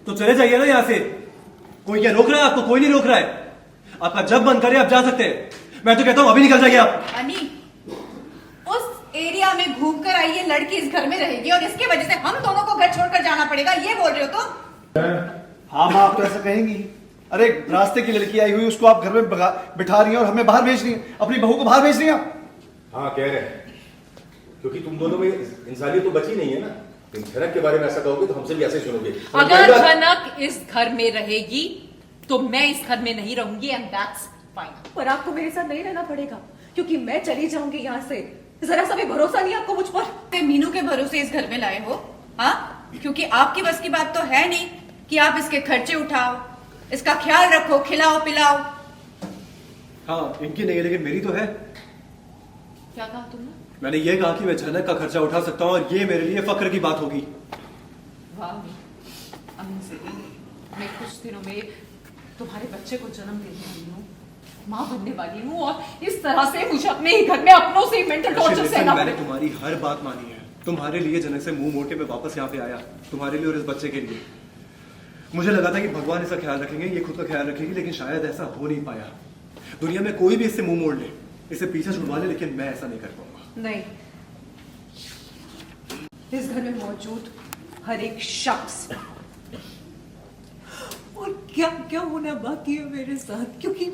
तो चले जाइए ना यहाँ से। कोई क्या रोक रहा है आपको? कोई नहीं रोक रहा है। आपका जब मन करे आप जा सकते हैं। मैं तो कहता हूँ अभी निकल जाइए आप। अनी, उस एरिया में घूम कर आई ये लड़की इस घर में रहेगी और इसके वजह से हम दोनों को घर छोड़कर जाना पड़ेगा, ये बोल रहे हो तुम? हाँ माँ, आप तो ऐसा कहेंगी। अरे रास्ते की लड़की आई हुई, उसको आप घर में बिठा रही हैं और हमें बाहर भेज रही हैं, अपनी बहू को बाहर भेज रही हैं आप। हाँ कह रहे हैं, क्योंकि तुम दोनों में इंसानियत तो बची नहीं है ना। तुम झनक के बारे में ऐसा कहोगे तो हमसे भी ऐसे सुनोगे। अगर झनक इस घर में रहेगी तो मैं इस घर में नहीं रहूंगी, एंड दैट्स फाइन। पर आपको मेरे साथ नहीं रहना पड़ेगा, क्योंकि मैं चली जाऊंगी यहाँ से। जरा सा भी भरोसा नहीं आपको मुझ पर? ते मीनू के भरोसे इस घर में लाए हो? हाँ, क्योंकि आपकी बस की बात तो है नहीं कि आप इसके खर्चे उठाओ, इसका ख्याल रखो, खिलाओ पिलाओ। हाँ, इनकी नहीं है लेकिन मेरी तो है। क्या कहा तुमने? मैंने ये कहा कि मैं झनक का खर्चा उठा सकता हूँ और ये मेरे लिए फक्र की बात होगी। वाह अमीन, मैं कुछ दिनों में तुम्हारे बच्चे को जन्म देने वाली हूँ, माँ बनने वाली हूँ, और इस तरह से मुझे अपने ही घर में अपनों से मेंटल टॉर्चर सहना। मैंने तुम्हारी हर बात मानी है। तुम्हारे लिए जनक से मुंह मोड़ के मैं वापस यहाँ पे आया, तुम्हारे लिए और इस बच्चे के लिए। मुझे लगा था कि भगवान इसका ख्याल रखेंगे, ये खुद का ख्याल रखेगी, लेकिन शायद ऐसा हो नहीं पाया। दुनिया में कोई भी इससे मुंह मोड़ ले, इसे पीछे छुड़वा ले, लेकिन मैं ऐसा नहीं कर पाऊंगा। नहीं, इस घर में मौजूद हर एक शख्स और क्या क्या होना बाकी है मेरे साथ, क्योंकि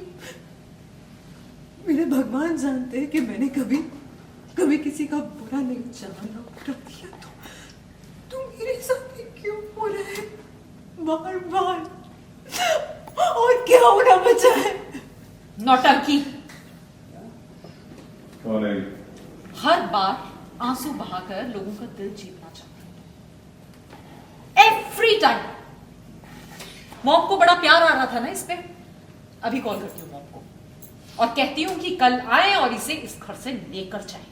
मेरे भगवान जानते हैं कि मैंने कभी कभी किसी का बुरा नहीं चाहा रखिया। तो मेरे साथ ये क्यों हो रहा है बार बार? और क्या होना बचा है? नौटंकी। कौन है? हर बार आंसू बहाकर लोगों का दिल जीतना चाहती हूँ, एवरी टाइम। मॉम को बड़ा प्यार आ रहा था ना इस पे। अभी कॉल करती हूँ मॉम को और कहती हूँ कि कल आए और इसे इस घर से लेकर जाए।